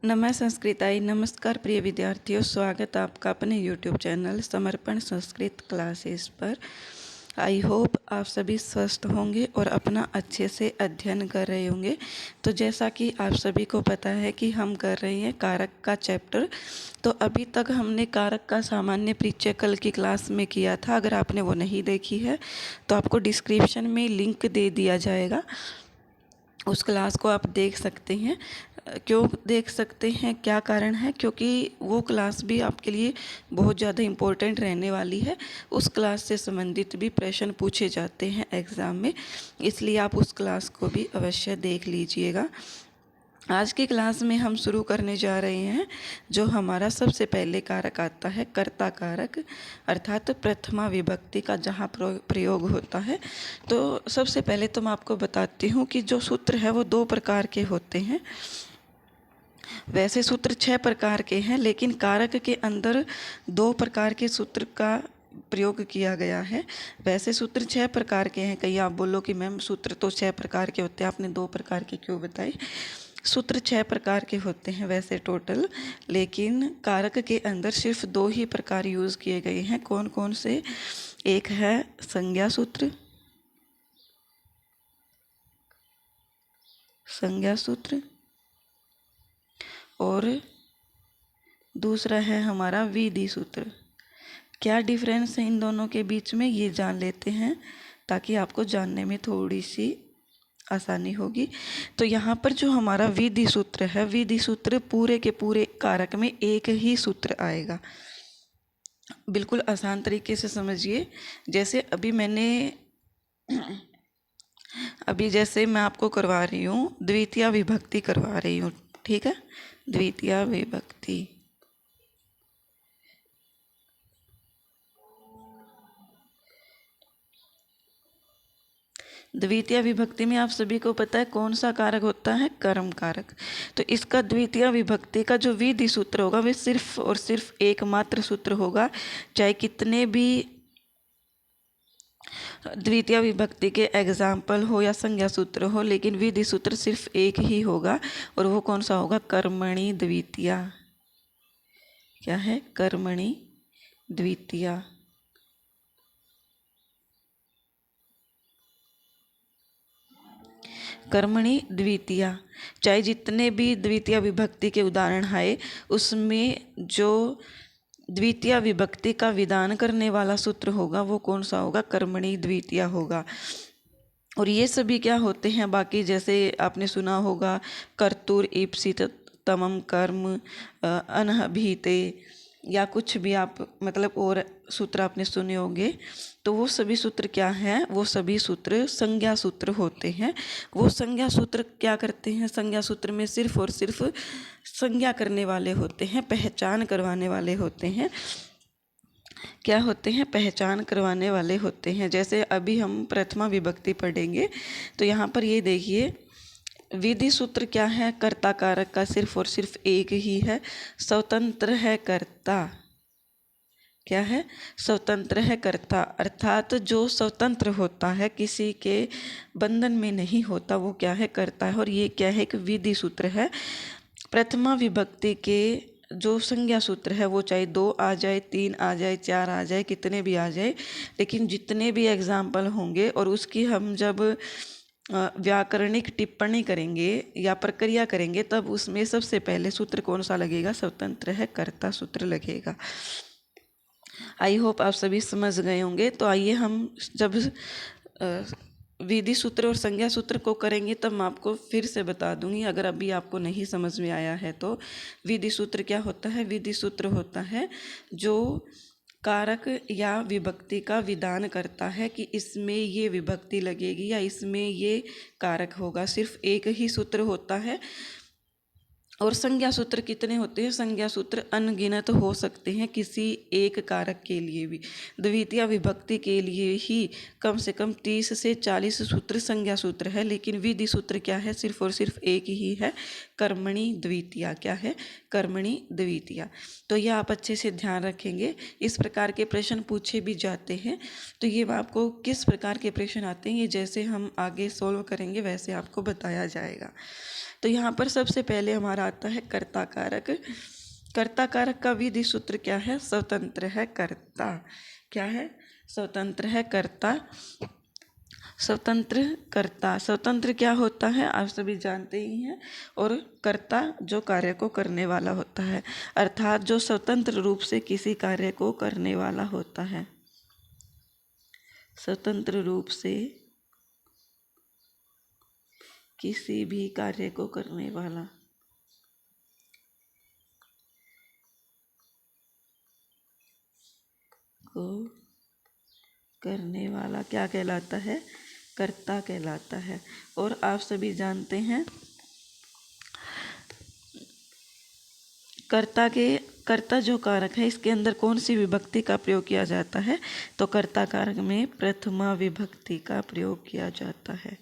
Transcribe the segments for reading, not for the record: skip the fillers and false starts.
नमः संस्कृताय। नमस्कार प्रिय विद्यार्थियों, स्वागत आपका अपने YouTube चैनल समर्पण संस्कृत क्लासेस पर। आई होप आप सभी स्वस्थ होंगे और अपना अच्छे से अध्ययन कर रहे होंगे। तो जैसा कि आप सभी को पता है कि हम कर रहे हैं कारक का चैप्टर। तो अभी तक हमने कारक का सामान्य परिचय कल की क्लास में किया था। अगर आपने वो नहीं देखी है तो आपको डिस्क्रिप्शन में लिंक दे दिया जाएगा, उस क्लास को आप देख सकते हैं। क्यों देख सकते हैं, क्या कारण है? क्योंकि वो क्लास भी आपके लिए बहुत ज़्यादा इम्पोर्टेंट रहने वाली है। उस क्लास से संबंधित भी प्रश्न पूछे जाते हैं एग्ज़ाम में, इसलिए आप उस क्लास को भी अवश्य देख लीजिएगा। आज की क्लास में हम शुरू करने जा रहे हैं जो हमारा सबसे पहले कारक आता है कर्ता कारक, अर्थात प्रथमा विभक्ति का जहाँ प्रयोग होता है। तो सबसे पहले तो मैं आपको बताती हूँ कि जो सूत्र है वो दो प्रकार के होते हैं। वैसे सूत्र 6 प्रकार के हैं, लेकिन कारक के अंदर 2 प्रकार के सूत्र का प्रयोग किया गया है। वैसे सूत्र 6 प्रकार के हैं। कहीं आप बोलो कि मैम सूत्र तो 6 प्रकार के होते हैं, आपने 2 प्रकार के क्यों बताए? सूत्र 6 प्रकार के होते हैं वैसे टोटल, लेकिन कारक के अंदर सिर्फ 2 ही प्रकार यूज़ किए गए हैं। कौन कौन से? एक है संज्ञा सूत्र, संज्ञा सूत्र, और दूसरा है हमारा विधि सूत्र। क्या डिफरेंस है इन दोनों के बीच में, ये जान लेते हैं ताकि आपको जानने में थोड़ी सी आसानी होगी। तो यहाँ पर जो हमारा विधि सूत्र है, विधि सूत्र पूरे के पूरे कारक में एक ही सूत्र आएगा। बिल्कुल आसान तरीके से समझिए। जैसे जैसे मैं आपको करवा रही हूँ द्वितीय विभक्ति करवा रही हूँ, ठीक है? द्वितीय विभक्ति, द्वितीय विभक्ति में आप सभी को पता है कौन सा कारक होता है? कर्म कारक। तो इसका द्वितीय विभक्ति का जो विधि सूत्र होगा वह सिर्फ और सिर्फ एकमात्र सूत्र होगा। चाहे कितने भी द्वितीय विभक्ति के एग्जाम्पल हो या संज्ञा सूत्र हो, लेकिन विधि सूत्र सिर्फ एक ही होगा। और वो कौन सा होगा? कर्मणि द्वितीया। क्या है? कर्मणि द्वितीया। कर्मणि द्वितीया। चाहे जितने भी द्वितीय विभक्ति के उदाहरण आए, उसमें जो द्वितीय विभक्ति का विधान करने वाला सूत्र होगा वो कौन सा होगा? कर्मणि द्वितीया होगा। और ये सभी क्या होते हैं? बाकी जैसे आपने सुना होगा कर्तुर ईप्सित तमम कर्म, अनभिते, या कुछ भी आप मतलब और सूत्र आपने सुने होंगे। तो वो सभी सूत्र क्या हैं? वो सभी सूत्र संज्ञा सूत्र होते हैं। वो संज्ञा सूत्र क्या करते हैं? संज्ञा सूत्र में सिर्फ और सिर्फ संज्ञा करने वाले होते हैं, पहचान करवाने वाले होते हैं। क्या होते हैं? पहचान करवाने वाले होते हैं। जैसे अभी हम प्रथमा विभक्ति पढ़ेंगे तो यहाँ पर ये देखिए विधि सूत्र क्या है? कर्ता कारक का सिर्फ और सिर्फ एक ही है, स्वतंत्र है कर्ता। क्या है? स्वतंत्र है कर्ता। अर्थात जो स्वतंत्र होता है, किसी के बंधन में नहीं होता, वो क्या है? कर्ता है। और ये क्या है? एक विधि सूत्र है। प्रथमा विभक्ति के जो संज्ञा सूत्र है वो चाहे 2 आ जाए, 3 आ जाए, 4 आ जाए, कितने भी आ जाए, लेकिन जितने भी एग्जाम्पल होंगे और उसकी हम जब व्याकरणिक टिप्पणी करेंगे या प्रक्रिया करेंगे तब उसमें सबसे पहले सूत्र कौन सा लगेगा? स्वतंत्र है कर्ता सूत्र लगेगा। आई होप आप सभी समझ गए होंगे। तो आइए हम जब विधि सूत्र और संज्ञा सूत्र को करेंगे तब मैं आपको फिर से बता दूंगी, अगर अभी आपको नहीं समझ में आया है तो। विधि सूत्र क्या होता है? विधि सूत्र होता है जो कारक या विभक्ति का विधान करता है कि इसमें ये विभक्ति लगेगी या इसमें ये कारक होगा। सिर्फ एक ही सूत्र होता है। और संज्ञा सूत्र कितने होते हैं? संज्ञा सूत्र अनगिनत हो सकते हैं किसी एक कारक के लिए भी। द्वितीय विभक्ति के लिए ही कम से कम 30 से 40 सूत्र संज्ञा सूत्र है, लेकिन विधि सूत्र क्या है? सिर्फ और सिर्फ एक ही है, कर्मणि द्वितीया। क्या है? कर्मणि द्वितीया। तो ये आप अच्छे से ध्यान रखेंगे। इस प्रकार के प्रश्न पूछे भी जाते हैं। तो ये आपको किस प्रकार के प्रश्न आते हैं, ये जैसे हम आगे सोल्व करेंगे वैसे आपको बताया जाएगा। तो यहाँ पर सबसे पहले हमारा आता है कर्ता कारक। कर्ता कारक का विधि सूत्र क्या है? स्वतंत्र है कर्ता। क्या है? स्वतंत्र है कर्ता। स्वतंत्र कर्ता, स्वतंत्र क्या होता है आप सभी जानते ही हैं, और कर्ता जो कार्य को करने वाला होता है, अर्थात जो स्वतंत्र रूप से किसी कार्य को करने वाला होता है। स्वतंत्र रूप से किसी भी कार्य को करने वाला। को करने वाला क्या कहलाता है? कर्ता कहलाता है। और आप सभी जानते हैं कर्ता जो कारक है इसके अंदर कौन सी विभक्ति का प्रयोग किया जाता है? तो कर्ता कारक में प्रथमा विभक्ति का प्रयोग किया जाता है।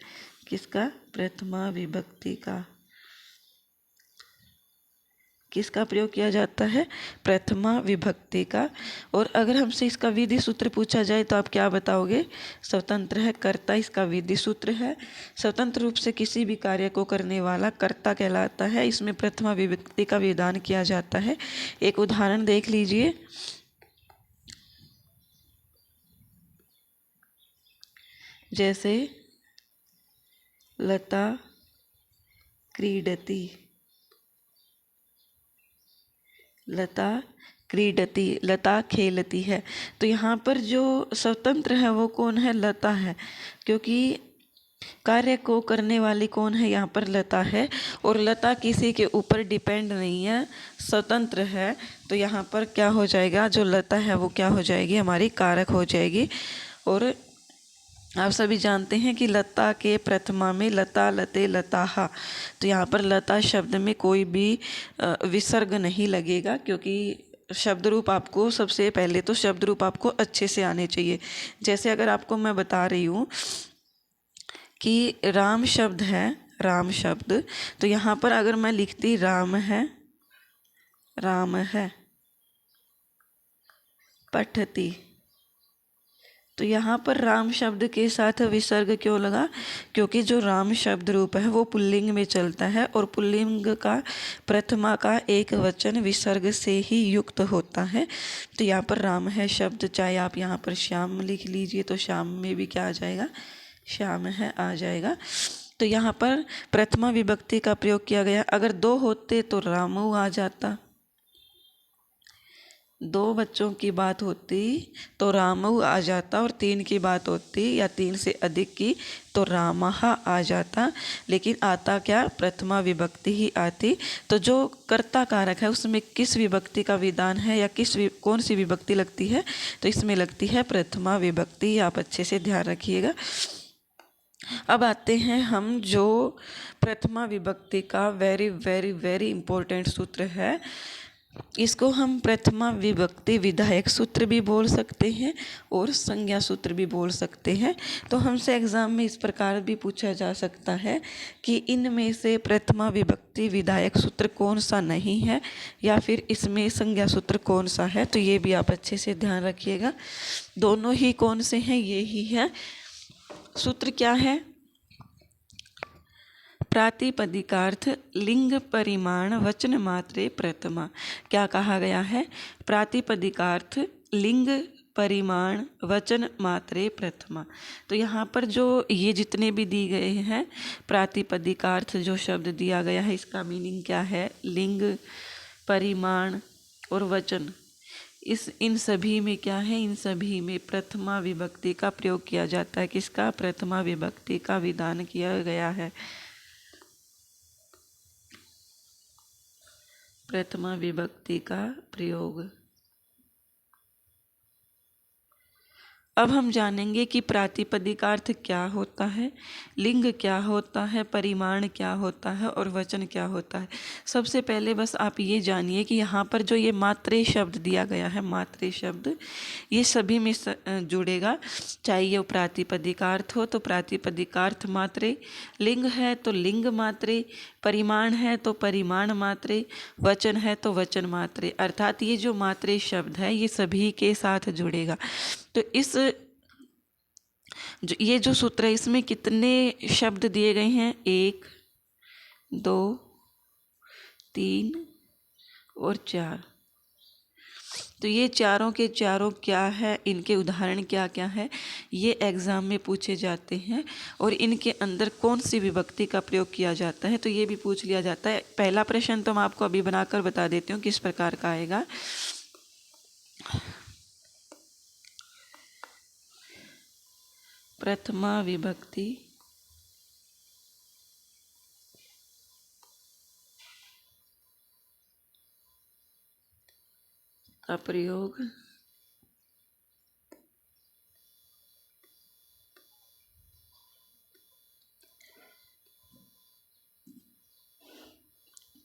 किसका? प्रथमा विभक्ति का। किसका प्रयोग किया जाता है? प्रथमा विभक्ति का। और अगर हमसे इसका विधि सूत्र पूछा जाए तो आप क्या बताओगे? स्वतंत्र है कर्ता इसका विधि सूत्र है। स्वतंत्र रूप से किसी भी कार्य को करने वाला कर्ता कहलाता है। इसमें प्रथमा विभक्ति का विधान किया जाता है। एक उदाहरण देख लीजिए। जैसे लता क्रीडति, लता क्रीडति, लता खेलती है। तो यहाँ पर जो स्वतंत्र है वो कौन है? लता है, क्योंकि कार्य को करने वाली कौन है? यहाँ पर लता है। और लता किसी के ऊपर डिपेंड नहीं है, स्वतंत्र है। तो यहाँ पर क्या हो जाएगा? जो लता है वो क्या हो जाएगी? हमारी कारक हो जाएगी। और आप सभी जानते हैं कि लता के प्रथमा में लता, लते, लताहा, तो यहाँ पर लता शब्द में कोई भी विसर्ग नहीं लगेगा, क्योंकि शब्द रूप आपको सबसे पहले तो शब्द रूप आपको अच्छे से आने चाहिए। जैसे अगर आपको मैं बता रही हूँ कि राम शब्द है, राम शब्द, तो यहाँ पर अगर मैं लिखती राम है, राम है, पठती, तो यहाँ पर राम शब्द के साथ विसर्ग क्यों लगा? क्योंकि जो राम शब्द रूप है वो पुल्लिंग में चलता है, और पुल्लिंग का प्रथमा का एक वचन विसर्ग से ही युक्त होता है। तो यहाँ पर राम है शब्द, चाहे आप यहाँ पर श्याम लिख लीजिए तो श्याम में भी क्या आ जाएगा? श्याम है आ जाएगा। तो यहाँ पर प्रथमा विभक्ति का प्रयोग किया गया। अगर दो होते तो रामू आ जाता, दो बच्चों की बात होती तो रामऊ आ जाता, और तीन की बात होती या तीन से अधिक की तो रामहा आ जाता। लेकिन आता क्या? प्रथमा विभक्ति ही आती। तो जो कर्ता कारक है उसमें किस विभक्ति का विधान है या कौन सी विभक्ति लगती है? तो इसमें लगती है प्रथमा विभक्ति। आप अच्छे से ध्यान रखिएगा। अब आते हैं हम जो प्रथमा विभक्ति का वेरी वेरी वेरी इंपॉर्टेंट सूत्र है, इसको हम प्रथमा विभक्ति विधायक सूत्र भी बोल सकते हैं और संज्ञा सूत्र भी बोल सकते हैं। तो हमसे एग्जाम में इस प्रकार भी पूछा जा सकता है कि इनमें से प्रथमा विभक्ति विधायक सूत्र कौन सा नहीं है, या फिर इसमें संज्ञा सूत्र कौन सा है। तो ये भी आप अच्छे से ध्यान रखिएगा। दोनों ही कौन से हैं? ये ही है। सूत्र क्या है? प्रातिपदिकार्थ लिंग परिमाण वचन मात्रे प्रथमा। क्या कहा गया है? प्रातिपदिकार्थ लिंग परिमाण वचन मात्रे प्रथमा। तो यहाँ पर जो ये जितने भी दी गए हैं प्रातिपदिकार्थ, जो शब्द दिया गया है इसका मीनिंग क्या है? लिंग, परिमाण और वचन, इन सभी में क्या है? इन सभी में प्रथमा विभक्ति का प्रयोग किया जाता है। किसका? प्रथमा विभक्ति का विधान किया गया है। प्रथमा विभक्ति का प्रयोग। अब हम जानेंगे कि प्रातिपदिकार्थ क्या होता है, लिंग क्या होता है, परिमाण क्या होता है और वचन क्या होता है। सबसे पहले बस आप ये जानिए कि यहाँ पर जो ये मात्रे शब्द दिया गया है, मात्रे शब्द, ये सभी में जुड़ेगा। चाहे ये प्रातिपदिकार्थ हो तो प्रातिपदिकार्थ मात्रे, लिंग है तो लिंग मात्रे, परिमाण है तो परिमाण मात्रे, वचन है तो वचन मात्रे। अर्थात ये जो मात्रे शब्द है ये सभी के साथ जुड़ेगा। तो ये जो सूत्र है इसमें कितने शब्द दिए गए हैं? 1, 2, 3 और 4। तो ये चारों के चारों क्या है, इनके उदाहरण क्या क्या है, ये एग्ज़ाम में पूछे जाते हैं। और इनके अंदर कौन सी विभक्ति का प्रयोग किया जाता है, तो ये भी पूछ लिया जाता है। पहला प्रश्न तो मैं आपको अभी बनाकर बता देती हूँ किस प्रकार का आएगा। प्रथमा विभक्ति का प्रयोग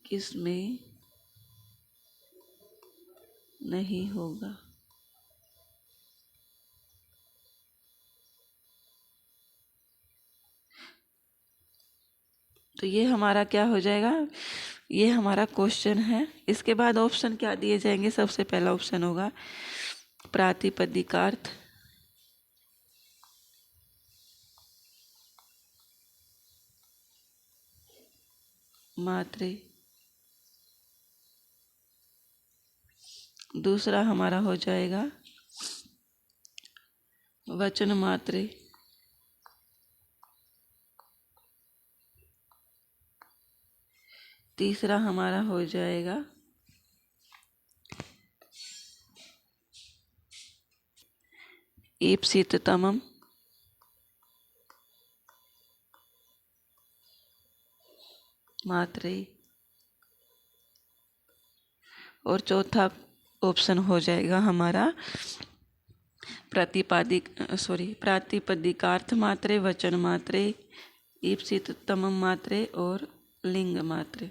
किसमें नहीं होगा। तो ये हमारा क्या हो जाएगा, ये हमारा क्वेश्चन है। इसके बाद ऑप्शन क्या दिए जाएंगे, सबसे पहला ऑप्शन होगा प्रातिपदिकार्थ मात्रे। दूसरा हमारा हो जाएगा वचन मात्रे। तीसरा हमारा हो जाएगा ईप्सिततमम् मात्रे। और चौथा ऑप्शन हो जाएगा हमारा प्रातिपदिकार्थ मात्रे, वचन मात्रे, ईप्सिततमम् मात्रे और लिंग मात्रे।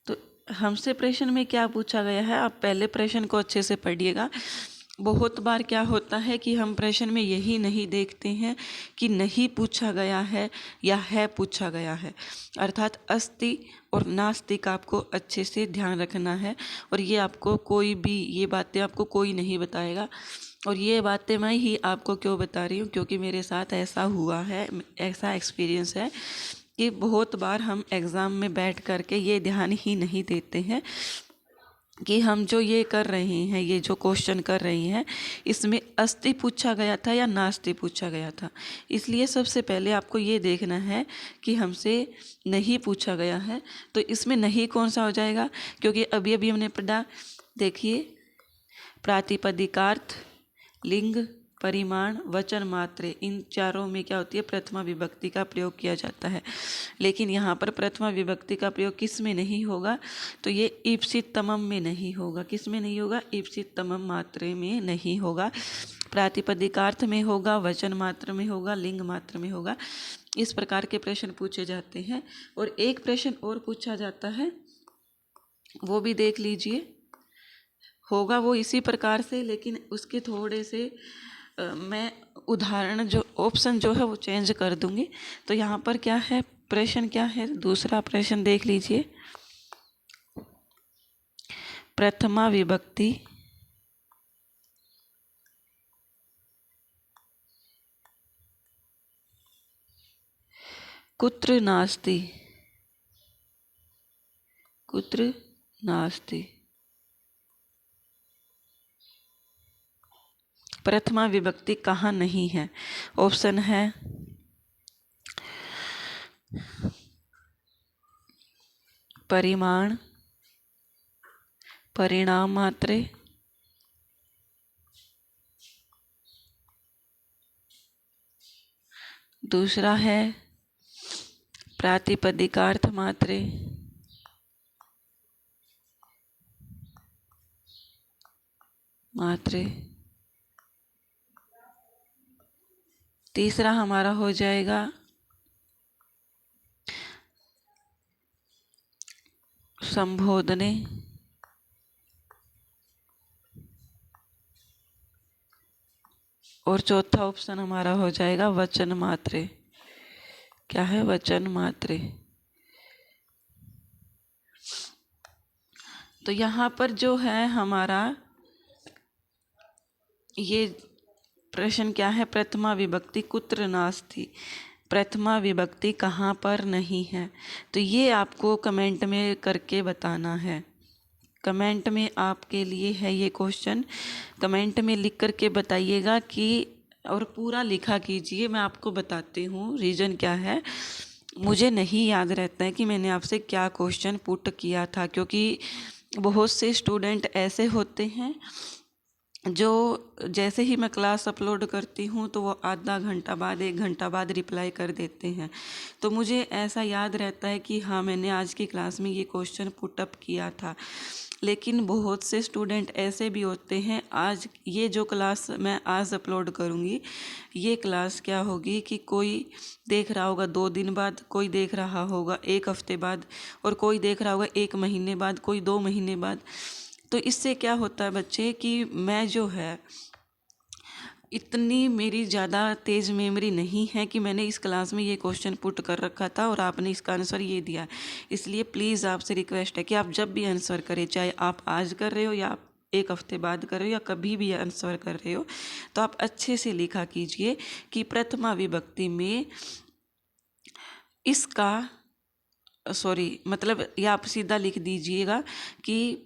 तो हमसे प्रश्न में क्या पूछा गया है, आप पहले प्रश्न को अच्छे से पढ़िएगा। बहुत बार क्या होता है कि हम प्रश्न में यही नहीं देखते हैं कि नहीं पूछा गया है या है पूछा गया है, अर्थात अस्ति और नास्ति का आपको अच्छे से ध्यान रखना है। और ये आपको कोई भी, ये बातें आपको कोई नहीं बताएगा। और ये बातें मैं ही आपको क्यों बता रही हूँ, क्योंकि मेरे साथ ऐसा हुआ है, ऐसा एक्सपीरियंस है कि बहुत बार हम एग्ज़ाम में बैठ कर के ये ध्यान ही नहीं देते हैं कि हम जो ये कर रहे हैं, ये जो क्वेश्चन कर रहे हैं, इसमें अस्ति पूछा गया था या नास्ति पूछा गया था। इसलिए सबसे पहले आपको ये देखना है कि हमसे नहीं पूछा गया है, तो इसमें नहीं कौन सा हो जाएगा, क्योंकि अभी अभी हमने पढ़ा, देखिए प्रातिपदिकार्थ, लिंग, परिमाण, वचन मात्रे, इन चारों में क्या होती है, प्रथमा विभक्ति का प्रयोग किया जाता है। लेकिन यहाँ पर प्रथमा विभक्ति का प्रयोग किस में नहीं होगा, तो ये ईप्सिततमम् में नहीं होगा। किस में नहीं होगा, ईप्सिततमम् मात्रे में नहीं होगा। प्रातिपदिकार्थ में होगा, वचन मात्र में होगा, लिंग मात्र में होगा। इस प्रकार के प्रश्न पूछे जाते हैं। और एक प्रश्न और पूछा जाता है, वो भी देख लीजिए, होगा वो इसी प्रकार से, लेकिन उसके थोड़े से मैं उदाहरण, जो ऑप्शन जो है वो चेंज कर दूंगी। तो यहाँ पर क्या है, प्रश्न क्या है, दूसरा प्रश्न देख लीजिए। प्रथमा विभक्ति कुत्र नास्ति, कुत्र नास्ति। प्रथमा विभक्ति कहाँ नहीं है, ऑप्शन है परिमाण, परिणाम मात्रे, दूसरा है प्रातिपदिकार्थ मात्रे, मात्रे, तीसरा हमारा हो जाएगा संबोधने, और चौथा ऑप्शन हमारा हो जाएगा वचन मात्रे। क्या है, वचन मात्रे। तो यहाँ पर जो है हमारा ये प्रश्न क्या है, प्रथमा विभक्ति कुत्र नास्ति, प्रथमा विभक्ति कहाँ पर नहीं है। तो ये आपको कमेंट में करके बताना है। कमेंट में आपके लिए है ये क्वेश्चन, कमेंट में लिख करके बताइएगा कि, और पूरा लिखा कीजिए। मैं आपको बताती हूँ रीज़न क्या है। मुझे नहीं याद रहता है कि मैंने आपसे क्या क्वेश्चन पुट किया था, क्योंकि बहुत से स्टूडेंट ऐसे होते हैं जो जैसे ही मैं क्लास अपलोड करती हूँ तो वो आधा घंटा बाद 1 घंटा बाद रिप्लाई कर देते हैं। तो मुझे ऐसा याद रहता है कि हाँ, मैंने आज की क्लास में ये क्वेश्चन पुटअप किया था। लेकिन बहुत से स्टूडेंट ऐसे भी होते हैं, आज ये जो क्लास मैं आज अपलोड करूँगी, ये क्लास क्या होगी कि कोई देख रहा होगा 2 दिन बाद, कोई देख रहा होगा 1 हफ्ते बाद, और कोई देख रहा होगा 1 महीने बाद, कोई 2 महीने बाद। तो इससे क्या होता है बच्चे कि मैं जो है, इतनी मेरी ज़्यादा तेज़ मेमोरी नहीं है कि मैंने इस क्लास में ये क्वेश्चन पुट कर रखा था और आपने इसका आंसर ये दिया। इसलिए प्लीज़ आपसे रिक्वेस्ट है कि आप जब भी आंसर करें, चाहे आप आज कर रहे हो या आप 1 हफ्ते बाद कर रहे हो या कभी भी आंसर कर रहे हो, तो आप अच्छे से लिखा कीजिए कि प्रथमा विभक्ति में इसका मतलब या आप सीधा लिख दीजिएगा कि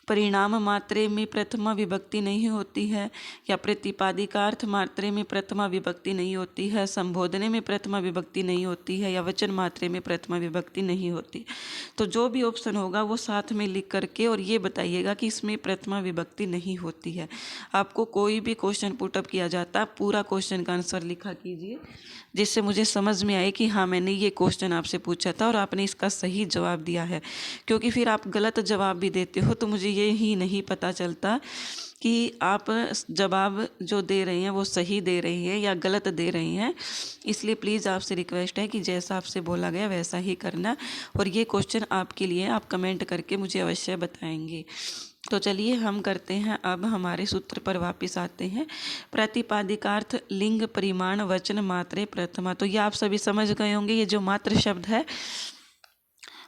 परिणाम मात्रे में प्रथमा विभक्ति नहीं होती है, या प्रतिपादिकार्थ मात्रे में प्रथमा विभक्ति नहीं होती है, संबोधने में प्रथमा विभक्ति नहीं होती है, या वचन मात्रे में प्रथमा विभक्ति नहीं होती। तो जो भी ऑप्शन होगा वो साथ में लिख करके और ये बताइएगा कि इसमें प्रथमा विभक्ति नहीं होती है। आपको कोई भी क्वेश्चन पुटअप किया जाता है, पूरा क्वेश्चन का आंसर लिखा कीजिए, जिससे मुझे समझ में आए कि हाँ, मैंने ये क्वेश्चन आपसे पूछा था और आपने इसका सही जवाब दिया है। क्योंकि फिर आप गलत जवाब भी देते हो तो मुझे ये ही नहीं पता चलता कि आप जवाब जो दे रही हैं वो सही दे रही हैं या गलत दे रही हैं। इसलिए प्लीज़ आपसे रिक्वेस्ट है कि जैसा आपसे बोला गया वैसा ही करना, और ये क्वेश्चन आपके लिए आप कमेंट करके मुझे अवश्य बताएंगे। तो चलिए हम करते हैं, अब हमारे सूत्र पर वापस आते हैं। प्रतिपादिकार्थ लिंग परिमाण वचन मात्रे प्रथमा। तो ये आप सभी समझ गए होंगे, ये जो मात्र शब्द है,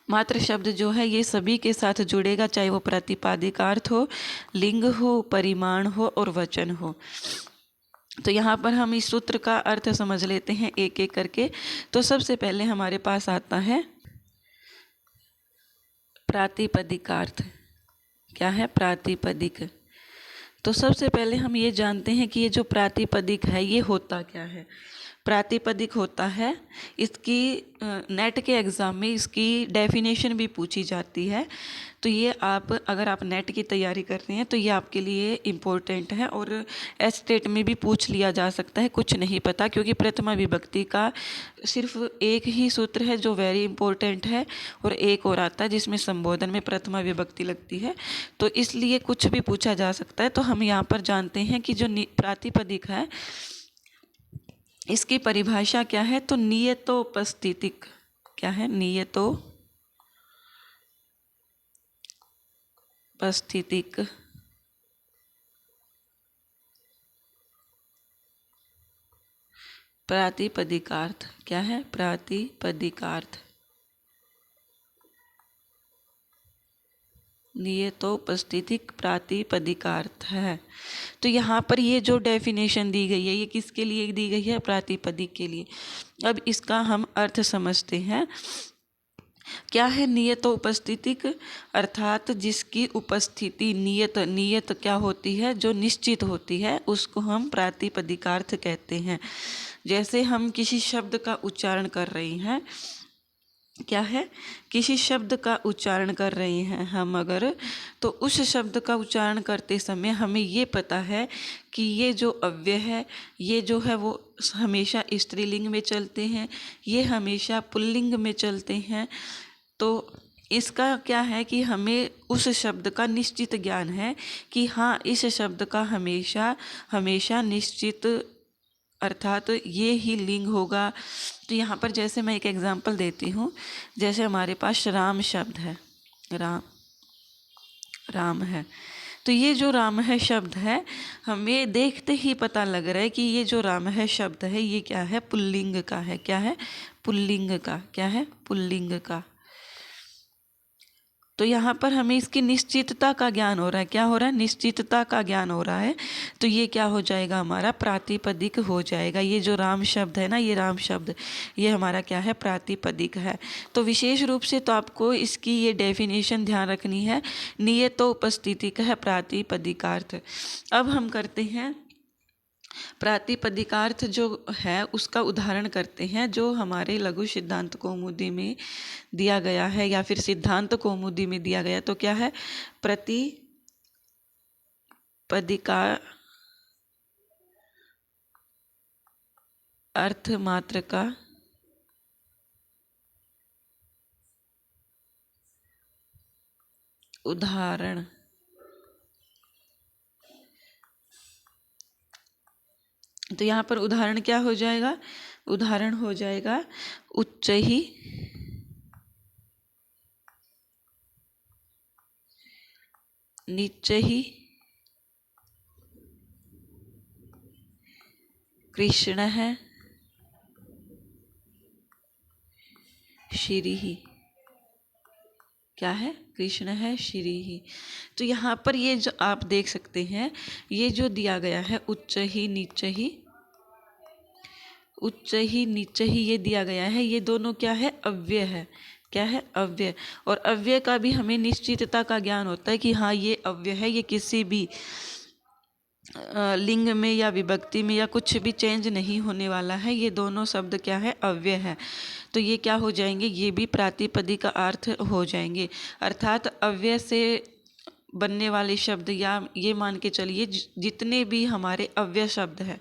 मात्र शब्द जो है ये सभी के साथ जुड़ेगा, चाहे वो प्रतिपादिकार्थ हो, लिंग हो, परिमाण हो और वचन हो। तो यहाँ पर हम इस सूत्र का अर्थ समझ लेते हैं एक एक करके। तो सबसे पहले हमारे पास आता है प्रातिपदिकार्थ। क्या है? प्रातिपदिक। तो सबसे पहले हम ये जानते हैं कि ये जो प्रातिपदिक है ये होता क्या है। प्रातिपदिक होता है, इसकी नेट के एग्ज़ाम में इसकी डेफिनेशन भी पूछी जाती है। तो ये आप अगर आप नेट की तैयारी कर रहे हैं तो ये आपके लिए इम्पोर्टेंट है, और एस्टेट में भी पूछ लिया जा सकता है, कुछ नहीं पता, क्योंकि प्रथमा विभक्ति का सिर्फ एक ही सूत्र है जो वेरी इंपॉर्टेंट है, और एक और आता है जिसमें संबोधन में प्रथमा विभक्ति लगती है। तो इसलिए कुछ भी पूछा जा सकता है। तो हम यहाँ पर जानते हैं कि जो प्रातिपदिक है इसकी परिभाषा क्या है। तो नियतोपस्थितिक। क्या है? नियतोपस्थितिक। प्रातिपदिकार्थ। क्या है? प्रातिपदिकार्थ। नियतोपस्थितिक प्रातिपदिकार्थ है। तो यहाँ पर ये जो डेफिनेशन दी गई है ये किसके लिए दी गई है? प्रातिपदिक के लिए। अब इसका हम अर्थ समझते हैं। क्या है नियतोपस्थितिक? अर्थात जिसकी उपस्थिति नियत क्या होती है? जो निश्चित होती है, उसको हम प्रातिपदिकार्थ कहते हैं। जैसे हम किसी शब्द का उच्चारण कर रहे हैं, क्या है? किसी शब्द का उच्चारण कर रहे हैं हम अगर, तो उस शब्द का उच्चारण करते समय हमें ये पता है कि ये जो अव्यय है, ये जो है वो हमेशा स्त्रीलिंग में चलते हैं, ये हमेशा पुल्लिंग में चलते हैं। तो इसका क्या है कि हमें उस शब्द का निश्चित ज्ञान है कि हाँ, इस शब्द का हमेशा निश्चित, अर्थात ये ही लिंग होगा। तो यहाँ पर जैसे मैं एक एग्जांपल देती हूँ, जैसे हमारे पास राम शब्द है, राम है। तो ये जो राम है शब्द है, हमें देखते ही पता लग रहा है कि ये जो राम है शब्द है ये क्या है? पुल्लिंग का है। क्या है? पुल्लिंग का। क्या है? पुल्लिंग का। तो यहाँ पर हमें इसकी निश्चितता का ज्ञान हो रहा है। क्या हो रहा है? निश्चितता का ज्ञान हो रहा है। तो ये क्या हो जाएगा? हमारा प्रातिपदिक हो जाएगा। ये जो राम शब्द है ना, ये राम शब्द, ये हमारा क्या है? प्रातिपदिक है। तो विशेष रूप से तो आपको इसकी ये डेफिनेशन ध्यान रखनी है। नियतो उपस्थिति है प्रातिपदिकार्थ। अब हम करते हैं प्रातिपदिकार्थ जो है उसका उदाहरण करते हैं, जो हमारे लघु सिद्धांत कौमुदी में दिया गया है या फिर सिद्धांत कौमुदी में दिया गया। तो क्या है? प्रतिपदिका अर्थ मात्र का उदाहरण। तो यहाँ पर उदाहरण क्या हो जाएगा? उदाहरण हो जाएगा उच्च ही नीच ही कृष्ण है श्री ही। क्या है? कृष्ण है श्री ही। तो यहाँ पर ये जो आप देख सकते हैं, ये जो दिया गया है उच्च ही नीच ही, उच्च ही नीच ही ये दिया गया है, ये दोनों क्या है? अव्यय है। क्या है? अव्यय। और अव्यय का भी हमें निश्चितता का ज्ञान होता है कि हाँ ये अव्यय है, ये किसी भी लिंग में या विभक्ति में या कुछ भी चेंज नहीं होने वाला है। ये दोनों शब्द क्या है? अव्यय है। तो ये क्या हो जाएंगे? ये भी प्रातिपदिक का अर्थ हो जाएंगे। अर्थात अव्यय से बनने वाले शब्द, या ये मान के चलिए जितने भी हमारे अव्यय शब्द है,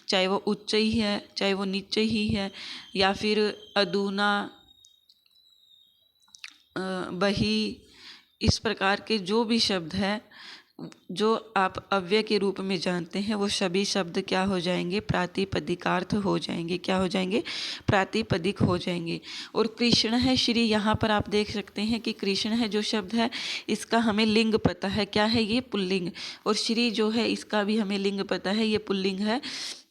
चाहे वो उच्च ही है, चाहे वो नीचे ही है, या फिर अदूना, बही, इस प्रकार के जो भी शब्द है जो आप अव्यय के रूप में जानते हैं, वो सभी शब्द क्या हो जाएंगे? प्रातिपदिकार्थ हो जाएंगे। क्या हो जाएंगे? प्रातिपदिक हो जाएंगे। और कृष्ण है श्री, यहाँ पर आप देख सकते हैं कि कृष्ण है जो शब्द है, इसका हमें लिंग पता है। क्या है? ये पुल्लिंग। और श्री जो है, इसका भी हमें लिंग पता है, ये पुल्लिंग है।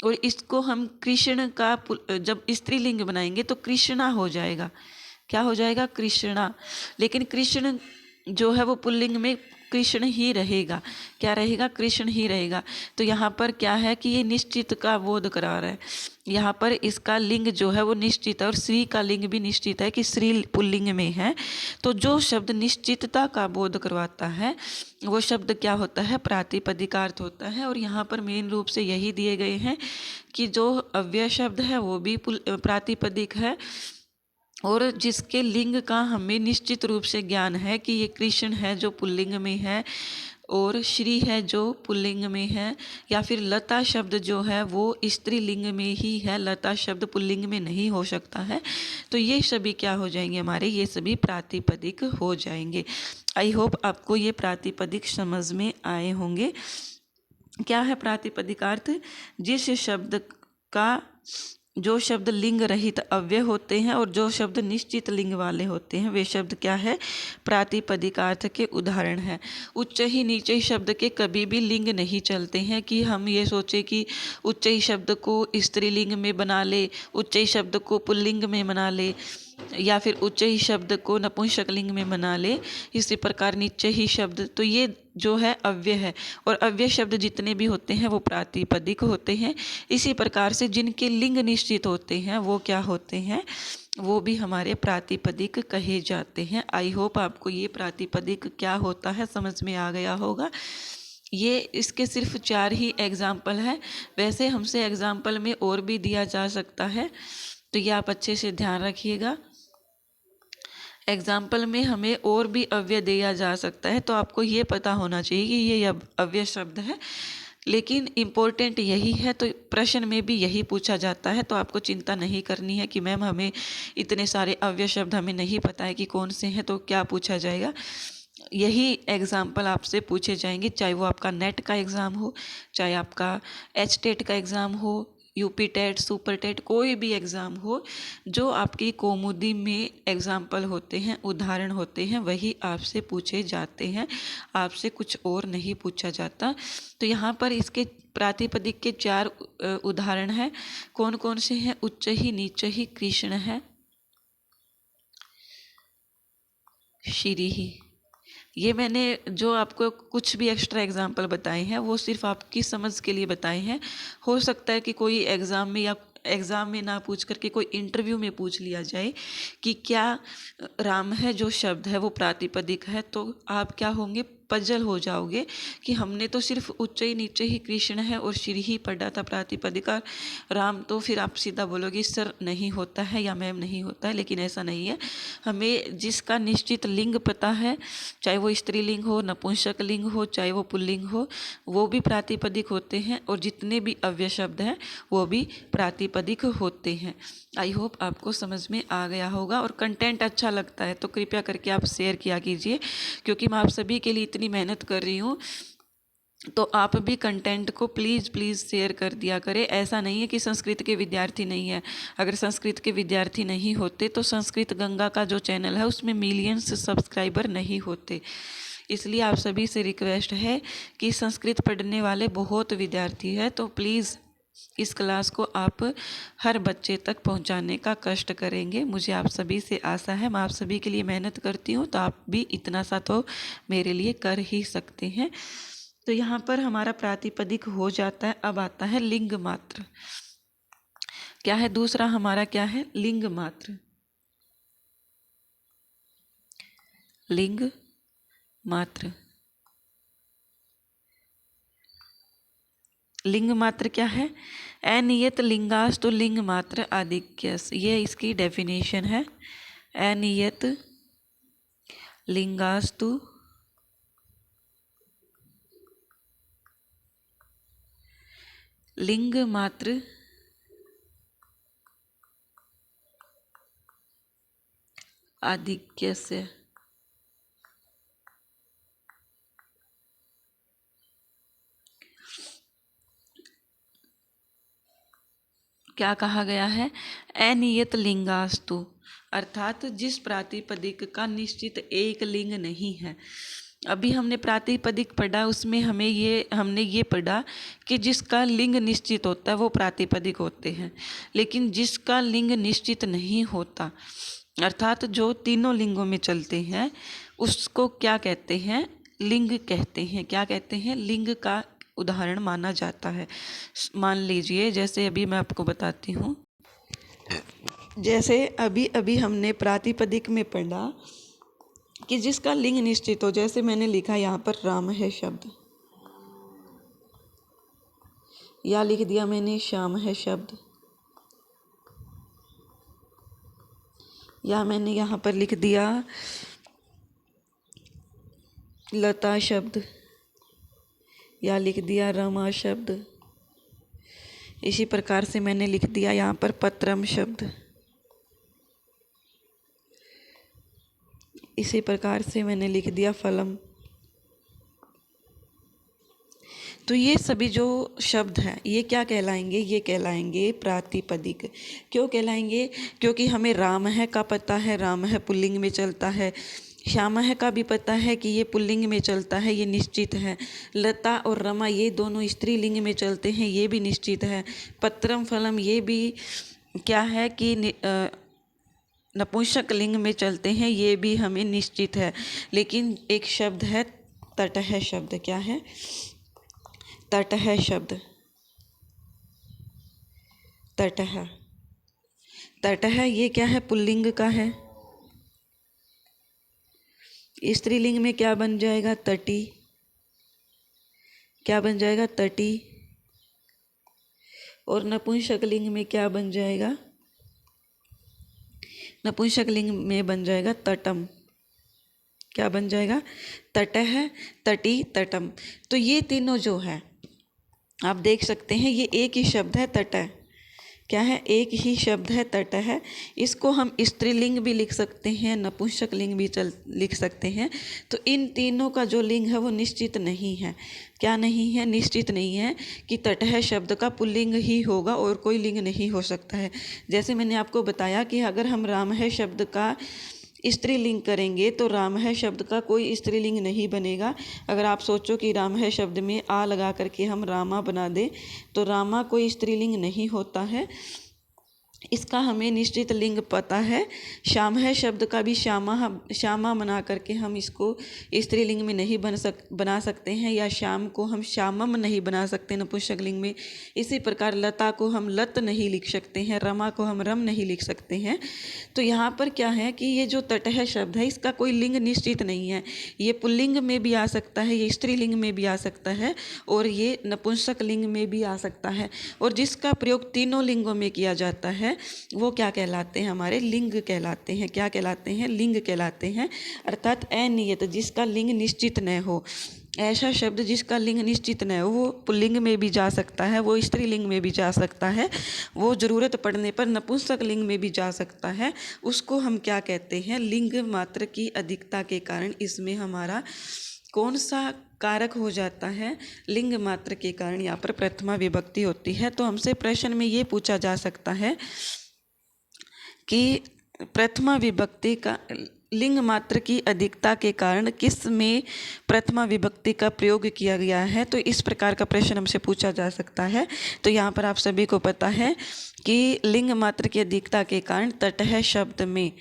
और इसको हम कृष्ण का जब स्त्रीलिंग बनाएंगे तो कृष्णा हो जाएगा। क्या हो जाएगा? कृष्णा। लेकिन कृष्ण जो है वो पुल्लिंग में कृष्ण ही रहेगा। क्या रहेगा? कृष्ण ही रहेगा। तो यहाँ पर क्या है कि ये निश्चित का बोध करा रहा है। यहाँ पर इसका लिंग जो है वो निश्चित है, और श्री का लिंग भी निश्चित है कि श्री पुल्लिंग में है। तो जो शब्द निश्चितता का बोध करवाता है वो शब्द क्या होता है? प्रातिपदिकार्थ होता है। और यहाँ पर मेन रूप से यही दिए गए हैं कि जो अव्यय शब्द है वो भी प्रातिपदिक है, और जिसके लिंग का हमें निश्चित रूप से ज्ञान है कि ये कृष्ण है जो पुल्लिंग में है, और श्री है जो पुल्लिंग में है, या फिर लता शब्द जो है वो स्त्रीलिंग में ही है, लता शब्द पुल्लिंग में नहीं हो सकता है। तो ये सभी क्या हो जाएंगे हमारे? ये सभी प्रातिपदिक हो जाएंगे। आई होप आपको ये प्रातिपदिक समझ में आए होंगे। क्या है प्रातिपदिकार्थ? जिस शब्द का जो शब्द लिंग रहित अव्यय होते हैं और जो शब्द निश्चित लिंग वाले होते हैं, वे शब्द क्या है? प्रातिपदिकार्थ के उदाहरण है। उच्च ही नीचे ही शब्द के कभी भी लिंग नहीं चलते हैं कि हम ये सोचे कि उच्च ही शब्द को स्त्रीलिंग में बना ले, उच्च ही शब्द को पुल्लिंग में बना ले, या फिर उच्च ही शब्द को नपुंसक लिंग में बना ले। इसी प्रकार नीचे ही शब्द, तो ये जो है अव्यय है, और अव्यय शब्द जितने भी होते हैं वो प्रातिपदिक होते हैं। इसी प्रकार से जिनके लिंग निश्चित होते हैं वो क्या होते हैं? वो भी हमारे प्रातिपदिक कहे जाते हैं। आई होप आपको ये प्रातिपदिक क्या होता है समझ में आ गया होगा। ये इसके सिर्फ 4 ही एग्जाम्पल है। वैसे हमसे एग्जाम्पल में और भी दिया जा सकता है, तो ये आप अच्छे से ध्यान रखिएगा। एग्जाम्पल में हमें और भी अव्यय दिया जा सकता है, तो आपको ये पता होना चाहिए कि ये अव्यय शब्द है। लेकिन इम्पोर्टेंट यही है, तो प्रश्न में भी यही पूछा जाता है। तो आपको चिंता नहीं करनी है कि मैम हमें इतने सारे अव्यय शब्द हमें नहीं पता है कि कौन से हैं, तो क्या पूछा जाएगा? यही एग्जाम्पल आपसे पूछे जाएंगे, चाहे वो आपका नेट का एग्ज़ाम हो, चाहे आपका एचटेट का एग्ज़ाम हो, यूपी टेट, सुपर टेट, कोई भी एग्ज़ाम हो। जो आपकी कौमुदी में एग्जाम्पल होते हैं, उदाहरण होते हैं, वही आपसे पूछे जाते हैं, आपसे कुछ और नहीं पूछा जाता। तो यहाँ पर इसके प्रातिपदिक के 4 उदाहरण हैं। कौन कौन से हैं? उच्च ही नीच ही कृष्ण है श्री ही। ये मैंने जो आपको कुछ भी एक्स्ट्रा एग्जाम्पल बताए हैं वो सिर्फ आपकी समझ के लिए बताए हैं। हो सकता है कि कोई एग्ज़ाम में या एग्ज़ाम में ना पूछ करके कोई इंटरव्यू में पूछ लिया जाए कि क्या राम है जो शब्द है वो प्रातिपदिक है, तो आप क्या होंगे, पजल हो जाओगे कि हमने तो सिर्फ उच्च ही नीचे ही कृष्ण है और श्री ही पढ़ा था प्रातिपदिक राम, तो फिर आप सीधा बोलोगे सर नहीं होता है या मैम नहीं होता है। लेकिन ऐसा नहीं है। हमें जिसका निश्चित लिंग पता है, चाहे वो स्त्रीलिंग हो, नपुंसक लिंग हो, चाहे वो पुल्लिंग हो, वो भी प्रातिपदिक होते हैं और जितने भी अव्यय शब्द हैं वो भी प्रातिपदिक होते हैं। आई होप आपको समझ में आ गया होगा और कंटेंट अच्छा लगता है तो कृपया करके आप शेयर किया कीजिए, क्योंकि मैं आप सभी के लिए इतनी मेहनत कर रही हूँ, तो आप भी कंटेंट को प्लीज़ प्लीज़ शेयर कर दिया करें। ऐसा नहीं है कि संस्कृत के विद्यार्थी नहीं है। अगर संस्कृत के विद्यार्थी नहीं होते तो संस्कृत गंगा का जो चैनल है उसमें मिलियंस सब्सक्राइबर नहीं होते। इसलिए आप सभी से रिक्वेस्ट है कि संस्कृत पढ़ने वाले बहुत विद्यार्थी हैं, तो प्लीज़ इस क्लास को आप हर बच्चे तक पहुंचाने का कष्ट करेंगे। मुझे आप सभी से आशा है, मैं आप सभी के लिए मेहनत करती हूं, तो आप भी इतना सा तो मेरे लिए कर ही सकते हैं। तो यहाँ पर हमारा प्रातिपदिक हो जाता है। अब आता है लिंग मात्र। क्या है दूसरा हमारा, क्या है, लिंग मात्र। लिंग मात्र, लिंग मात्र क्या है, अनियत लिंगास्तु लिंग मात्र आधिक्यस, ये इसकी डेफिनेशन है। अनियत लिंगास्तु लिंग मात्र आधिक्यस्य। क्या कहा गया है, अनियत लिंगास्तु, अर्थात जिस प्रातिपदिक का निश्चित एक लिंग नहीं है। अभी हमने प्रातिपदिक पढ़ा, उसमें हमने ये पढ़ा कि जिसका लिंग निश्चित होता है वो प्रातिपदिक होते हैं, लेकिन जिसका लिंग निश्चित नहीं होता, अर्थात जो तीनों लिंगों में चलते हैं, उसको क्या कहते हैं, लिंग कहते हैं। क्या कहते हैं, लिंग का उदाहरण माना जाता है। मान लीजिए जैसे अभी मैं आपको बताती हूँ, जैसे अभी अभी हमने प्रातिपदिक में पढ़ा कि जिसका लिंग निश्चित हो, जैसे मैंने लिखा यहाँ पर राम है शब्द, या लिख दिया मैंने श्याम है शब्द, या मैंने यहाँ पर लिख दिया लता शब्द, या लिख दिया रमा शब्द। इसी प्रकार से मैंने लिख दिया यहाँ पर पत्रम शब्द। इसी प्रकार से मैंने लिख दिया फलम। तो ये सभी जो शब्द हैं ये क्या कहलाएंगे, ये कहलाएंगे प्रातिपदिक। क्यों कहलाएंगे, क्योंकि हमें राम है का पता है, राम है पुल्लिंग में चलता है। श्यामा है का भी पता है कि ये पुल्लिंग में चलता है, ये निश्चित है। लता और रमा ये दोनों स्त्रीलिंग में चलते हैं, ये भी निश्चित है। पत्रम फलम ये भी क्या है कि नपुंसक लिंग में चलते हैं, ये भी हमें निश्चित है। लेकिन एक शब्द है तटह शब्द। क्या है, तटह शब्द। तटह, तटह ये क्या है, पुल्लिंग का है। स्त्रीलिंग में क्या बन जाएगा, तटी। क्या बन जाएगा, तटी। और नपुंसक लिंग में क्या बन जाएगा, नपुंसक लिंग में बन जाएगा तटम। क्या बन जाएगा, तटह, तटी, तटम। तो ये तीनों जो है आप देख सकते हैं ये एक ही शब्द है तटह। क्या है, एक ही शब्द है तटह। इसको हम स्त्रीलिंग भी लिख सकते हैं, नपुंसक लिंग भी लिख सकते हैं। तो इन तीनों का जो लिंग है वो निश्चित नहीं है। क्या नहीं है, निश्चित नहीं है कि तटह शब्द का पुल्लिंग ही होगा और कोई लिंग नहीं हो सकता है। जैसे मैंने आपको बताया कि अगर हम राम है शब्द का स्त्रीलिंग करेंगे तो राम है शब्द का कोई स्त्रीलिंग नहीं बनेगा। अगर आप सोचो कि राम है शब्द में आ लगा करके हम रामा बना दें तो रामा कोई स्त्रीलिंग नहीं होता है। इसका हमें निश्चित लिंग पता है। श्यामः शब्द का भी श्यामा बना करके हम इसको स्त्रीलिंग में नहीं बना सकते हैं, या श्याम को हम श्यामम नहीं बना सकते नपुंसक लिंग में। इसी प्रकार लता को हम लत नहीं लिख सकते हैं, रमा को हम रम नहीं लिख सकते हैं। तो यहाँ पर क्या है कि ये जो तटः शब्द है इसका कोई लिंग निश्चित नहीं है। ये पुल्लिंग में भी आ सकता है, ये स्त्रीलिंग में भी आ सकता है, और ये नपुंसक लिंग में भी आ सकता है। और जिसका प्रयोग तीनों लिंगों में किया जाता है वो क्या कहलाते हैं, हमारे लिंग कहलाते हैं। क्या कहलाते हैं, लिंग कहलाते हैं। अर्थात अनियत, जिसका लिंग निश्चित न हो। ऐसा शब्द जिसका लिंग निश्चित न हो वो पुल्लिंग में भी जा सकता है, वो स्त्रीलिंग में भी जा सकता है, वो ज़रूरत पड़ने पर नपुंसक लिंग में भी जा सकता है। उसको हम क्या कहते हैं, लिंग मात्र की अधिकता के कारण इसमें हमारा कौन सा कारक हो जाता है, लिंग मात्र के कारण यहाँ पर प्रथमा विभक्ति होती है। तो हमसे प्रश्न में ये पूछा जा सकता है कि प्रथमा विभक्ति का लिंग मात्र की अधिकता के कारण किस में प्रथमा विभक्ति का प्रयोग किया गया है। तो इस प्रकार का प्रश्न हमसे पूछा जा सकता है। तो यहाँ पर आप सभी को पता है कि लिंग मात्र की अधिकता के कारण तटः शब्द में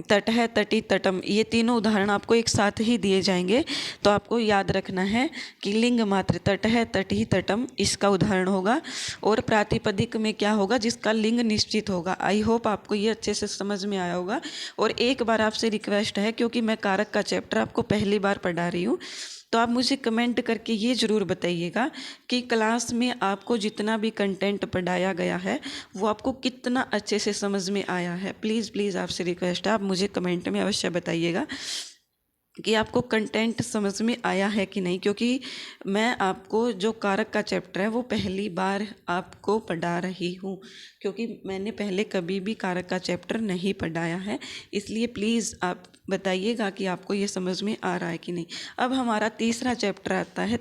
तटः, तटी, तटम, ये तीनों उदाहरण आपको एक साथ ही दिए जाएंगे। तो आपको याद रखना है कि लिंग मात्र तटः, तटी, तटम इसका उदाहरण होगा, और प्रातिपदिक में क्या होगा, जिसका लिंग निश्चित होगा। आई होप आपको ये अच्छे से समझ में आया होगा। और एक बार आपसे रिक्वेस्ट है, क्योंकि मैं कारक का चैप्टर आपको पहली बार पढ़ा रही हूँ, तो आप मुझे कमेंट करके ये ज़रूर बताइएगा कि क्लास में आपको जितना भी कंटेंट पढ़ाया गया है वो आपको कितना अच्छे से समझ में आया है। प्लीज़ प्लीज़ आपसे रिक्वेस्ट है, आप मुझे कमेंट में अवश्य बताइएगा कि आपको कंटेंट समझ में आया है कि नहीं, क्योंकि मैं आपको जो कारक का चैप्टर है वो पहली बार आपको पढ़ा रही हूँ, क्योंकि मैंने पहले कभी भी कारक का चैप्टर नहीं पढ़ाया है। इसलिए प्लीज़ आप बताइएगा कि आपको ये समझ में आ रहा है कि नहीं। अब हमारा तीसरा चैप्टर आता है।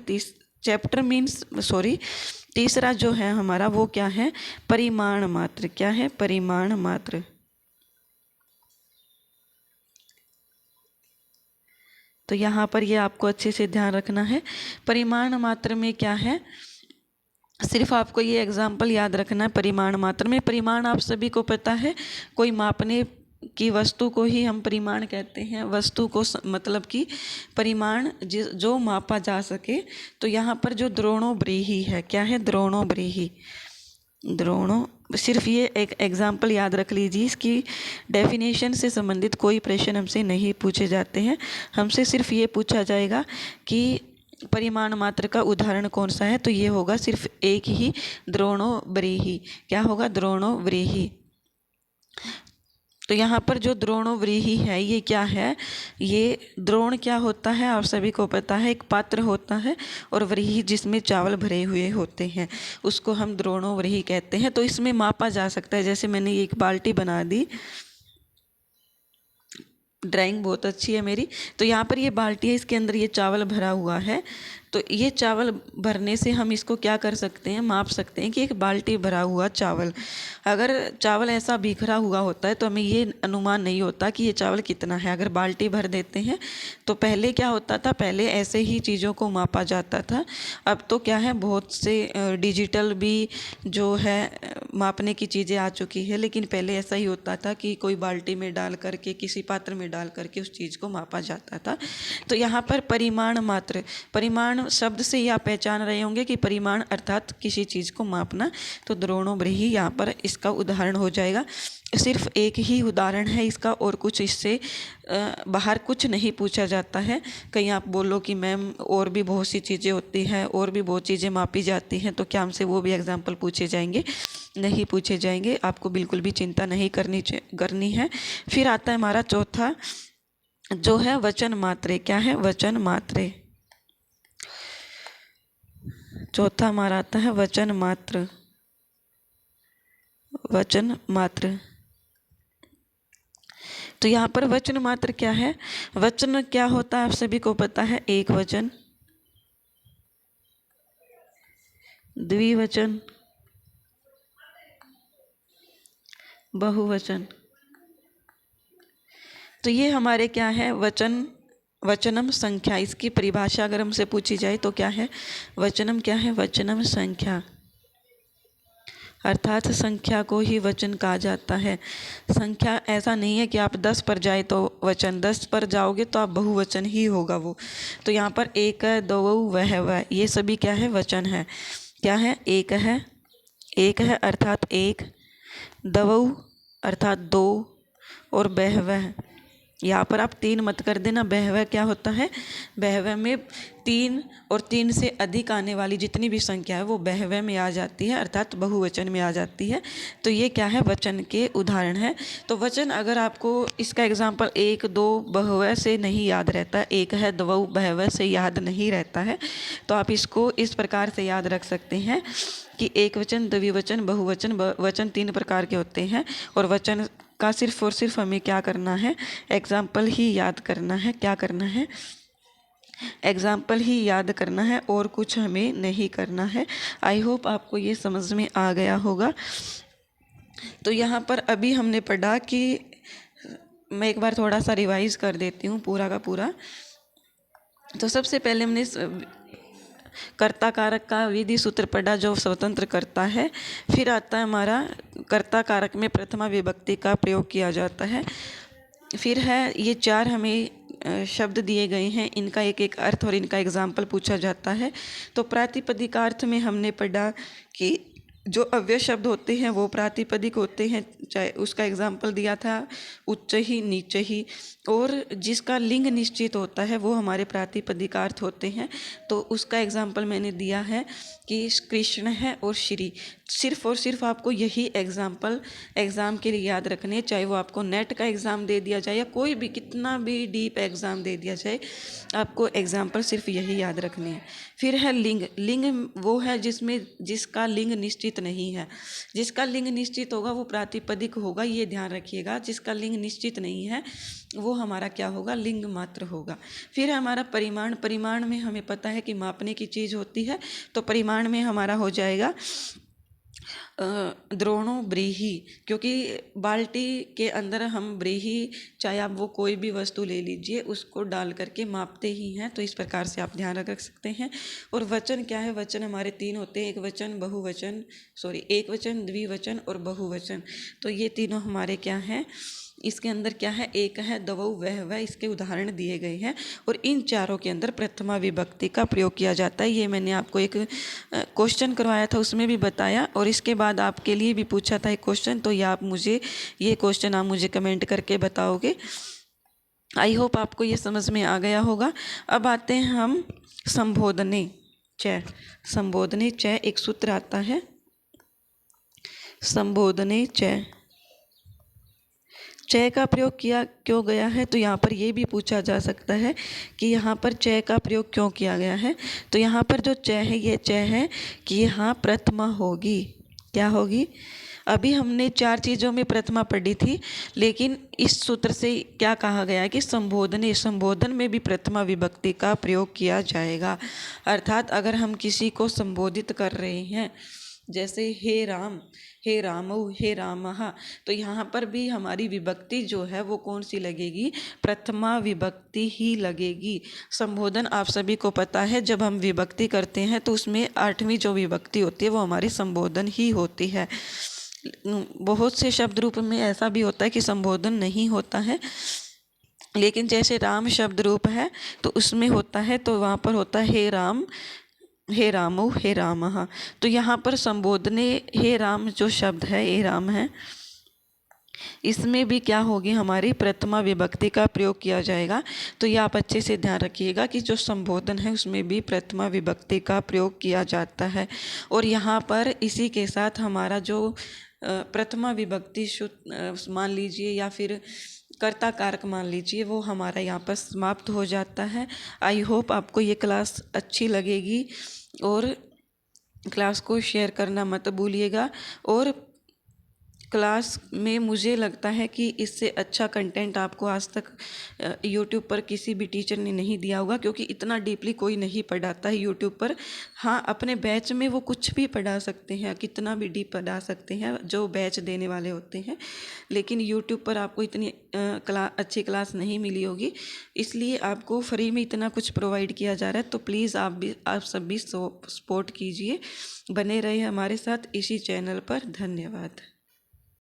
तीसरा जो है हमारा वो क्या है, परिमाण मात्र। क्या है, परिमाण मात्र। तो यहाँ पर ये आपको अच्छे से ध्यान रखना है। परिमाण मात्र में क्या है, सिर्फ आपको ये एग्जाम्पल याद रखना है। परिमाण मात्र में, परिमाण आप सभी को पता है, कोई मापने की वस्तु को ही हम परिमाण कहते हैं। वस्तु को मतलब कि परिमाण जो मापा जा सके। तो यहाँ पर जो द्रोणोब्रीहि है, क्या है, द्रोणोब्रीहि। सिर्फ ये एक एग्जाम्पल याद रख लीजिए। इसकी डेफिनेशन से संबंधित कोई प्रश्न हमसे नहीं पूछे जाते हैं। हमसे सिर्फ ये पूछा जाएगा कि परिमाण मात्र का उदाहरण कौन सा है। तो ये होगा सिर्फ एक ही, द्रोणोब्रीहि। क्या होगा, द्रोणोब्रीहि। तो यहाँ पर जो द्रोणोव्रीहि है ये क्या है, ये द्रोण क्या होता है आप सभी को पता है, एक पात्र होता है, और व्रीहि जिसमें चावल भरे हुए होते हैं उसको हम द्रोणोव्रीहि कहते हैं। तो इसमें मापा जा सकता है। जैसे मैंने एक बाल्टी बना दी, ड्राइंग बहुत अच्छी है मेरी। तो यहाँ पर ये बाल्टी है, इसके अंदर ये चावल भरा हुआ है। तो ये चावल भरने से हम इसको क्या कर सकते हैं, माप सकते हैं कि एक बाल्टी भरा हुआ चावल। अगर चावल ऐसा बिखरा हुआ होता है तो हमें ये अनुमान नहीं होता कि ये चावल कितना है। अगर बाल्टी भर देते हैं तो पहले क्या होता था, पहले ऐसे ही चीज़ों को मापा जाता था। अब तो क्या है, बहुत से डिजिटल भी जो है मापने की चीज़ें आ चुकी है, लेकिन पहले ऐसा ही होता था कि कोई बाल्टी में डाल करके, किसी पात्र में डाल करके उस चीज़ को मापा जाता था। तो यहाँ पर परिमाण मात्र, परिमाण शब्द से ही आप पहचान रहे होंगे कि परिमाण अर्थात किसी चीज़ को मापना। तो द्रोणोब्रीहि यहाँ पर इसका उदाहरण हो जाएगा। सिर्फ एक ही उदाहरण है इसका, और कुछ इससे बाहर कुछ नहीं पूछा जाता है। कहीं आप बोलो कि मैम और भी बहुत सी चीज़ें होती हैं, और भी बहुत चीज़ें मापी जाती हैं, तो क्या हमसे वो भी एग्जाम्पल पूछे जाएंगे? नहीं पूछे जाएंगे। आपको बिल्कुल भी चिंता नहीं करनी है। फिर आता है हमारा चौथा जो है वचन मात्रे। क्या है, वचन मात्रे। चौथा हमारा आता है वचन मात्र। वचन मात्र। तो यहाँ पर वचन मात्र क्या है, वचन क्या होता है आप सभी को पता है, एक वचन, द्विवचन, बहुवचन। तो ये हमारे क्या है, वचनम संख्या। इसकी परिभाषा अगर हमसे पूछी जाए तो क्या है, वचनम क्या है, वचनम संख्या। अर्थात संख्या को ही वचन कहा जाता है। संख्या ऐसा नहीं है कि आप 10 पर जाए तो वचन, 10 पर जाओगे तो आप बहुवचन ही होगा वो। तो यहाँ पर एक, दो, वह, ये सभी क्या है? वचन है। क्या है? एक है अर्थात एक, दवौ अर्थात दो, और बहवह। यहाँ पर आप 3 मत कर देना। बहवह क्या होता है? बहवह में 3 और 3 से अधिक आने वाली जितनी भी संख्या है वो बहवह में आ जाती है, अर्थात बहुवचन में आ जाती है। तो ये क्या है? वचन के उदाहरण है। तो वचन अगर आपको इसका एग्जाम्पल 1, 2 बहवह से नहीं याद रहता, एक है, दो बहवह से याद नहीं रहता है, तो आप इसको इस प्रकार से याद रख सकते हैं कि एक वचन, द्विवचन, बहुवचन। वचन 3 प्रकार के होते हैं और वचन का सिर्फ और सिर्फ हमें क्या करना है? एग्जाम्पल ही याद करना है। क्या करना है? एग्जाम्पल ही याद करना है और कुछ हमें नहीं करना है। आई होप आपको ये समझ में आ गया होगा। तो यहाँ पर अभी हमने पढ़ा कि, मैं एक बार थोड़ा सा रिवाइज कर देती हूँ पूरा का पूरा। तो सबसे पहले हमने कर्ता कारक का विधि सूत्र पढ़ा जो स्वतंत्र करता है। फिर आता है हमारा कर्ता कारक में प्रथमा विभक्ति का प्रयोग किया जाता है। फिर है ये 4 हमें शब्द दिए गए हैं, इनका एक एक अर्थ और इनका एग्जाम्पल पूछा जाता है। तो प्रातिपदिकार्थ में हमने पढ़ा कि जो अव्यय शब्द होते हैं वो प्रातिपदिक होते हैं, चाहे उसका एग्जाम्पल दिया था उच्च ही, नीच ही, और जिसका लिंग निश्चित होता है वो हमारे प्रातिपदिकार्थ होते हैं। तो उसका एग्जाम्पल मैंने दिया है कि कृष्ण है और श्री। सिर्फ और सिर्फ आपको यही एग्जाम्पल एग्ज़ाम के लिए याद रखने, चाहे वो आपको नेट का एग्ज़ाम दे दिया जाए या कोई भी कितना भी डीप एग्ज़ाम दे दिया जाए, आपको एग्जाम्पल सिर्फ यही याद रखने हैं। फिर है लिंग। लिंग वो है जिसका लिंग निश्चित नहीं है। जिसका लिंग निश्चित होगा वो प्रातिपदिक होगा, ये ध्यान रखिएगा। जिसका लिंग निश्चित नहीं है वो हमारा क्या होगा? लिंग मात्र होगा। फिर है हमारा परिमाण। परिमाण में हमें पता है कि मापने की चीज़ होती है, तो परिमाण में हमारा हो जाएगा द्रोणों ब्रीही, क्योंकि बाल्टी के अंदर हम ब्रीही, चाहे आप वो कोई भी वस्तु ले लीजिए, उसको डाल करके मापते ही हैं। तो इस प्रकार से आप ध्यान रख सकते हैं। और वचन क्या है? वचन हमारे 3 होते हैं, एक वचन, बहुवचन, एक वचन, द्विवचन और बहुवचन। तो ये तीनों हमारे क्या हैं? इसके अंदर क्या है? एक है, दो, वह, इसके उदाहरण दिए गए हैं। और इन चारों के अंदर प्रथमा विभक्ति का प्रयोग किया जाता है। ये मैंने आपको एक क्वेश्चन करवाया था, उसमें भी बताया, और इसके बाद आपके लिए भी पूछा था एक क्वेश्चन। तो ये क्वेश्चन आप मुझे कमेंट करके बताओगे। आई होप आपको ये समझ में आ गया होगा। अब आते हैं हम संबोधने च। संबोधने च एक सूत्र आता है, संबोधने च। च का प्रयोग किया क्यों गया है? तो यहाँ पर ये भी पूछा जा सकता है कि यहाँ पर च का प्रयोग क्यों किया गया है। तो यहाँ पर जो च है, ये च है कि यहाँ प्रथमा होगी। क्या होगी? अभी हमने 4 चीज़ों में प्रथमा पढ़ी थी, लेकिन इस सूत्र से क्या कहा गया है कि संबोधन में भी प्रथमा विभक्ति का प्रयोग किया जाएगा। अर्थात अगर हम किसी को संबोधित कर रहे हैं, जैसे हे राम, हे रामौ, हे रामः, तो यहाँ पर भी हमारी विभक्ति जो है वो कौन सी लगेगी? प्रथमा विभक्ति ही लगेगी। संबोधन आप सभी को पता है, जब हम विभक्ति करते हैं तो उसमें 8वीं जो विभक्ति होती है वो हमारी संबोधन ही होती है। बहुत से शब्द रूप में ऐसा भी होता है कि संबोधन नहीं होता है, लेकिन जैसे राम शब्द रूप है तो उसमें होता है, तो वहाँ पर होता है हे राम, हे रामो, हे रामः। तो यहाँ पर संबोधने हे राम जो शब्द है, हे राम है, इसमें भी क्या होगी? हमारी प्रथमा विभक्ति का प्रयोग किया जाएगा। तो ये आप अच्छे से ध्यान रखिएगा कि जो संबोधन है उसमें भी प्रथमा विभक्ति का प्रयोग किया जाता है। और यहाँ पर इसी के साथ हमारा जो प्रथमा विभक्ति मान लीजिए या फिर कर्ता कारक मान लीजिए, वो हमारा यहाँ पर समाप्त हो जाता है। आई होप आपको ये क्लास अच्छी लगेगी, और क्लास को शेयर करना मत भूलिएगा। और क्लास में मुझे लगता है कि इससे अच्छा कंटेंट आपको आज तक यूट्यूब पर किसी भी टीचर ने नहीं दिया होगा, क्योंकि इतना डीपली कोई नहीं पढ़ाता है यूट्यूब पर। हाँ, अपने बैच में वो कुछ भी पढ़ा सकते हैं, कितना भी डीप पढ़ा सकते हैं जो बैच देने वाले होते हैं, लेकिन यूट्यूब पर आपको इतनी अच्छी क्लास नहीं मिली होगी। इसलिए आपको फ्री में इतना कुछ प्रोवाइड किया जा रहा है, तो प्लीज़ आप सब भी सपोर्ट कीजिए, बने रहे हमारे साथ इसी चैनल पर। धन्यवाद।